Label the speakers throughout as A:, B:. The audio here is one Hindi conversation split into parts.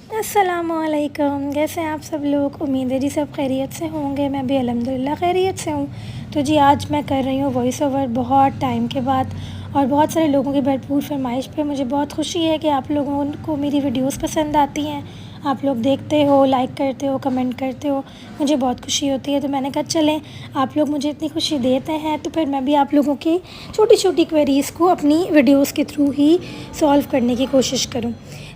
A: अस्सलामुअलैकुम। कैसे हैं आप सब लोग? उम्मीद है जी सब खैरियत से होंगे। मैं भी अल्हम्दुलिल्लाह खैरियत से हूँ। तो जी आज मैं कर रही हूँ वॉइस ओवर बहुत टाइम के बाद और बहुत सारे लोगों की भरपूर फरमाइश पे। मुझे बहुत खुशी है कि आप लोगों को मेरी वीडियोस पसंद आती हैं, आप लोग देखते हो, लाइक करते हो, कमेंट करते हो, मुझे बहुत खुशी होती है। तो मैंने कहा चलें, आप लोग मुझे इतनी खुशी देते हैं तो फिर मैं भी आप लोगों की छोटी छोटी क्वेरीज़ को अपनी वीडियोस के थ्रू ही सॉल्व करने की कोशिश करूँ।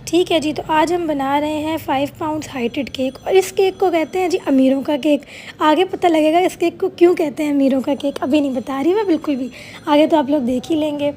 A: ठीक है जी। तो आज हम बना रहे हैं 5 पाउंड्स हाइटेड केक और इस केक को कहते हैं जी अमीरों का केक। आगे पता लगेगा इस केक को क्यों कहते हैं अमीरों का केक, अभी नहीं बता रही मैं बिल्कुल भी, आगे तो आप लोग देख ही लेंगे।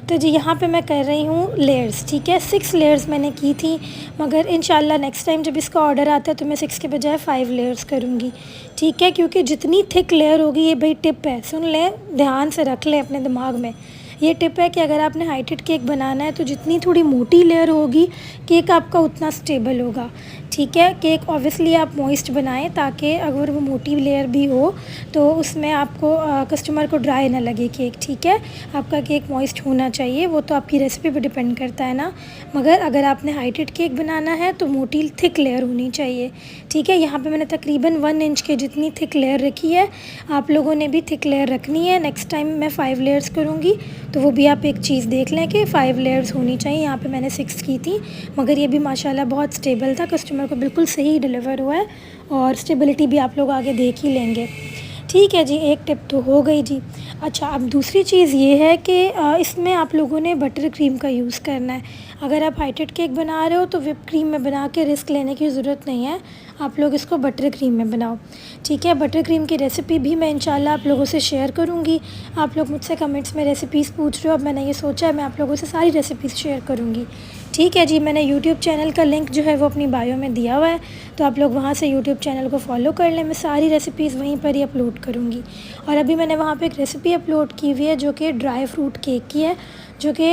A: तो जी यहाँ पे मैं कर रही हूँ लेयर्स। ठीक है, 6 लेयर्स मैंने की थी, मगर इंशाल्लाह नेक्स्ट टाइम जब इसका ऑर्डर आता है तो मैं 6 के बजाय 5 लेयर्स करूँगी। ठीक है, क्योंकि जितनी थिक लेयर होगी, ये भाई टिप है, सुन लें, ध्यान से रख लें अपने दिमाग में। ये टिप है कि अगर आपने हाइटेड केक बनाना है तो जितनी थोड़ी मोटी लेयर होगी केक आपका उतना स्टेबल होगा। ठीक है, केक ऑब्वियसली आप मॉइस्ट बनाएं ताकि अगर वो मोटी लेयर भी हो तो उसमें आपको कस्टमर को ड्राई ना लगे केक। ठीक है, आपका केक मॉइस्ट होना चाहिए, वो तो आपकी रेसिपी पे डिपेंड करता है ना। मगर अगर आपने हाइटेड केक बनाना है तो मोटी थिक लेयर होनी चाहिए। ठीक है, यहाँ पे मैंने तकरीबन 1 इंच के जितनी थिक लेयर रखी है, आप लोगों ने भी थिक लेयर रखनी है। नेक्स्ट टाइम मैं 5 लेयर्स करूँगी तो वो भी आप एक चीज़ देख लें कि 5 लेयर्स होनी चाहिए। यहाँ पे मैंने 6 की थी, मगर ये भी माशाल्लाह बहुत स्टेबल था, कस्टमर को बिल्कुल सही डिलीवर हुआ है और स्टेबिलिटी भी आप लोग आगे देख ही लेंगे। ठीक है जी, एक टिप तो हो गई जी। अच्छा, अब दूसरी चीज़ ये है कि इसमें आप लोगों ने बटर क्रीम का यूज़ करना है। अगर आप हाइटेड केक बना रहे हो तो व्हिप क्रीम में बना के रिस्क लेने की ज़रूरत नहीं है, आप लोग इसको बटर क्रीम में बनाओ। ठीक है, बटर क्रीम की रेसिपी भी मैं इंशाल्लाह आप लोगों से शेयर करूँगी। आप लोग मुझसे कमेंट्स में रेसिपीज़ पूछ रहे हो, अब मैंने ये सोचा है मैं आप लोगों से सारी रेसिपीज़ शेयर करूँगी। ठीक है जी, मैंने यूट्यूब चैनल का लिंक जो है वो अपनी बायो में दिया हुआ है, तो आप लोग वहाँ से यूट्यूब चैनल को फॉलो कर लें। मैं सारी रेसिपीज़ वहीं पर ही अपलोड करूँगी। और अभी मैंने वहाँ पे एक रेसिपी अपलोड की हुई है जो कि ड्राई फ्रूट केक की है, जो कि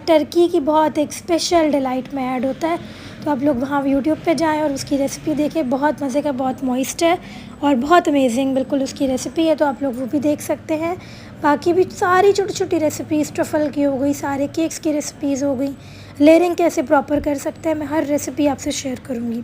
A: टर्की की बहुत एक स्पेशल डिलाइट में ऐड होता है। तो आप लोग वहाँ यूट्यूब पे जाएँ और उसकी रेसिपी देखें, बहुत मज़े का, बहुत मॉइस्ट है और बहुत अमेजिंग बिल्कुल उसकी रेसिपी है, तो आप लोग वो भी देख सकते हैं। बाकी भी सारी छोटी छोटी रेसिपीज़, ट्रफल की हो गई, सारे केक्स की रेसिपीज़ हो गई, लेयरिंग कैसे प्रॉपर कर सकते हैं, मैं हर रेसिपी आपसे शेयर करूँगी।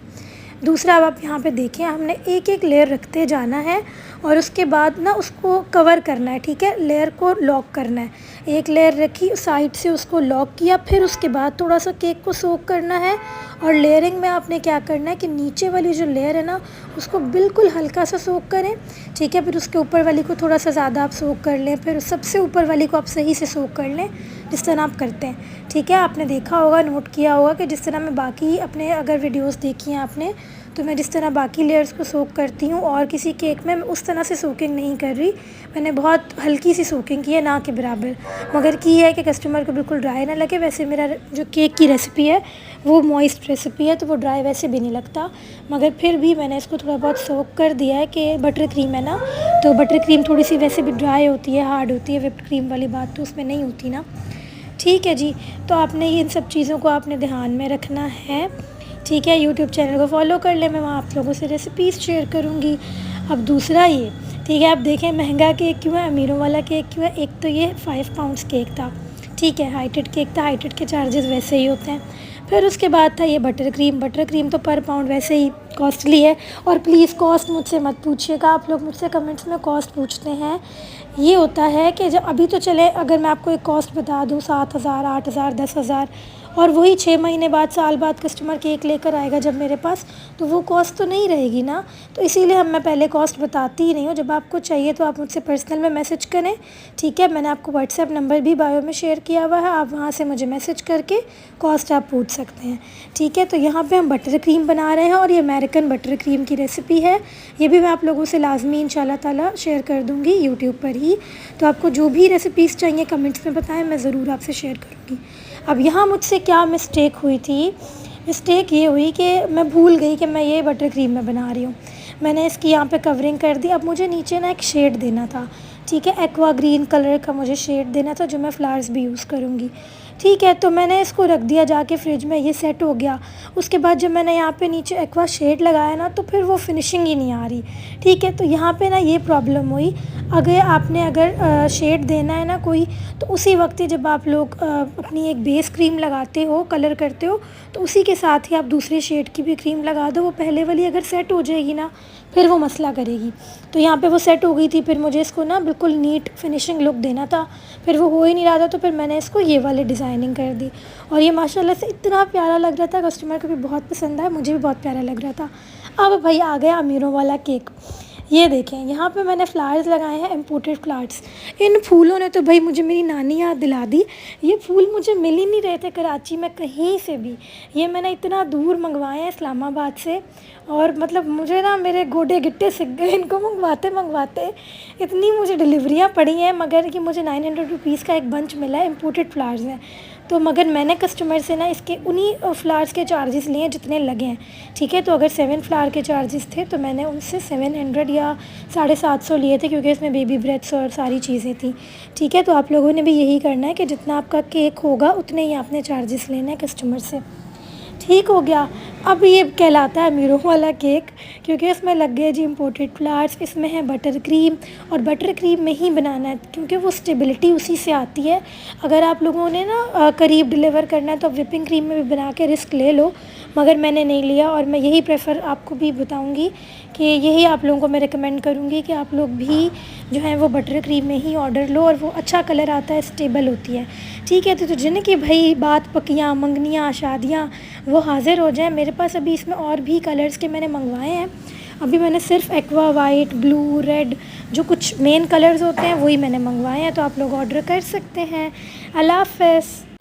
A: दूसरा, अब आप यहाँ पे देखें, हमने एक एक लेयर रखते जाना है और उसके बाद ना उसको कवर करना है। ठीक है, लेयर को लॉक करना है। एक लेयर रखी, साइड से उसको लॉक किया, फिर उसके बाद थोड़ा सा केक को सोक करना है। और लेयरिंग में आपने क्या करना है कि नीचे वाली जो लेयर है ना उसको बिल्कुल हल्का सा सोक करें। ठीक है, फिर उसके ऊपर वाली को थोड़ा सा ज़्यादा आप सोक कर लें, फिर सबसे ऊपर वाली को आप सही से सोक कर लें जिस तरह आप करते हैं। ठीक है, आपने देखा होगा, नोट किया होगा कि जिस तरह मैं बाकी अपने अगर वीडियोस देखी हैं आपने, तो मैं जिस तरह बाकी लेयर्स को सोक करती हूँ और किसी केक में उस तरह से सोकिंग नहीं कर रही, मैंने बहुत हल्की सी सोकिंग की है, ना के बराबर, मगर की है कि कस्टमर को बिल्कुल ड्राई ना लगे। वैसे मेरा जो केक की रेसिपी है वो मॉइस्ट रेसिपी है, तो वो ड्राई वैसे भी नहीं लगता, मगर फिर भी मैंने इसको थोड़ा बहुत सोक कर दिया है कि बटर क्रीम है ना, तो बटर क्रीम थोड़ी सी वैसे भी ड्राई होती है, हार्ड होती है, व्हिप्ड क्रीम वाली बात तो उसमें नहीं होती ना। ठीक है जी, तो आपने इन सब चीज़ों को आपने ध्यान में रखना है। ठीक है, यूट्यूब चैनल को फॉलो कर लें, मैं वहाँ आप लोगों से रेसिपीज़ शेयर करूँगी। अब दूसरा ये, ठीक है, आप देखें महंगा केक क्यों है, अमीरों वाला केक क्यों है। एक तो ये 5 पाउंड्स केक था, ठीक है, हाइटेड केक था, हाइटेड के चार्जेस वैसे ही होते हैं। फिर उसके बाद था ये बटर क्रीम। बटर क्रीम तो पर पाउंड वैसे ही कॉस्टली है। और प्लीज़ कॉस्ट मुझसे मत पूछिएगा, आप लोग मुझसे कमेंट्स में कॉस्ट पूछते हैं। ये होता है कि जब अभी तो चले, अगर मैं आपको एक कॉस्ट बता दूँ 7,000, 8,000, 10,000, और वही 6 महीने बाद, साल बाद कस्टमर केक लेकर आएगा जब मेरे पास, तो वो कॉस्ट तो नहीं रहेगी ना। तो इसीलिए मैं पहले कॉस्ट बताती ही नहीं हूँ। जब आपको चाहिए तो आप मुझसे पर्सनल में मैसेज करें। ठीक है, मैंने आपको व्हाट्सएप नंबर भी बायो में शेयर किया हुआ है, आप वहाँ से मुझे मैसेज करके कॉस्ट आप पूछ सकते हैं। ठीक है, तो यहाँ पे हम बटर क्रीम बना रहे हैं और ये अमेरिकन बटर क्रीम की रेसिपी है। ये भी मैं आप लोगों से लाजमी इंशाल्लाह ताला शेयर कर दूँगी यूट्यूब पर ही। तो आपको जो भी रेसिपीज़ चाहिए कमेंट्स में बताएं, मैं ज़रूर आपसे शेयर करूँगी। अब यहाँ मुझसे क्या मिस्टेक हुई थी, मिस्टेक ये हुई कि मैं भूल गई कि मैं ये बटर क्रीम में बना रही हूँ। मैंने इसकी यहाँ पे कवरिंग कर दी। अब मुझे नीचे ना एक शेड देना था, ठीक है, एक्वा ग्रीन कलर का मुझे शेड देना था, जो मैं फ्लावर्स भी यूज़ करूँगी। ठीक है, तो मैंने इसको रख दिया जाके फ्रिज में, ये सेट हो गया। उसके बाद जब मैंने यहाँ पे नीचे एक्वा शेड लगाया ना, तो फिर वो फिनिशिंग ही नहीं आ रही। ठीक है, तो यहाँ पे ना ये प्रॉब्लम हुई। अगर शेड देना है ना कोई, तो उसी वक्त ही जब आप लोग अपनी एक बेस क्रीम लगाते हो, कलर करते हो, तो उसी के साथ ही आप दूसरे शेड की भी क्रीम लगा दो। वो पहले वाली अगर सेट हो जाएगी ना, फिर वो मसला करेगी। तो यहाँ पे वो सेट हो गई थी, फिर मुझे इसको ना बिल्कुल नीट फिनिशिंग लुक देना था, फिर वो हो ही नहीं रहा था, तो फिर मैंने इसको ये वाले डिज़ाइनिंग कर दी। और ये माशाल्लाह से इतना प्यारा लग रहा था, कस्टमर को भी बहुत पसंद आया, मुझे भी बहुत प्यारा लग रहा था। अब भाई आ गया अमीरों वाला केक। ये देखें, यहाँ पे मैंने फ्लावर्स लगाए हैं, इम्पोर्टेड फ्लावर्स। इन फूलों ने तो भाई मुझे मेरी नानी याद दिला दी। ये फूल मुझे मिल ही नहीं रहे थे कराची में कहीं से भी। ये मैंने इतना दूर मंगवाए हैं इस्लामाबाद से, और मतलब मुझे ना मेरे गोडे गिट्टे सिक गए इनको मंगवाते। इतनी मुझे डिलीवरियाँ पड़ी हैं, मगर कि मुझे 900 रुपीज़ का एक बंच मिला है, इम्पोर्टेड फ्लावर्स हैं। तो मगर मैंने कस्टमर से ना इसके उन्हीं फ्लावर्स के चार्जेस लिए जितने लगे हैं। ठीक है, तो अगर 7 फ्लावर के चार्जेस थे, तो मैंने उनसे 700 या 750 लिए थे, क्योंकि इसमें बेबी ब्रेथ्स और सारी चीज़ें थी। ठीक है, तो आप लोगों ने भी यही करना है कि जितना आपका केक होगा उतने ही आपने चार्जेस लेने हैं कस्टमर से। ठीक हो गया। अब ये कहलाता है अमीरों वाला केक, क्योंकि इसमें लग गए जी इम्पोर्टेड फ्लावर्स, इसमें है बटर क्रीम, और बटर क्रीम में ही बनाना है, क्योंकि वो स्टेबिलिटी उसी से आती है। अगर आप लोगों ने ना करीब डिलीवर करना है, तो आप विपिंग क्रीम में भी बना के रिस्क ले लो, मगर मैंने नहीं लिया। और मैं यही प्रेफर आपको भी बताऊंगी कि यही आप लोगों को मैं रिकमेंड करूंगी कि आप लोग भी जो है वो बटर क्रीम में ही ऑर्डर लो, और वो अच्छा कलर आता है, स्टेबल होती है। ठीक है, तो जिनकी भाई बात पकियाँ, मंगनियाँ, शादियाँ, वो हाज़िर हो जाएं। मेरे पास अभी इसमें और भी कलर्स के मैंने मंगवाए हैं। अभी मैंने सिर्फ एक्वा, वाइट, ब्लू, रेड, जो कुछ मेन कलर्स होते हैं वही मैंने मंगवाए हैं, तो आप लोग ऑर्डर कर सकते हैं। अल्लाह हाफ़िज़।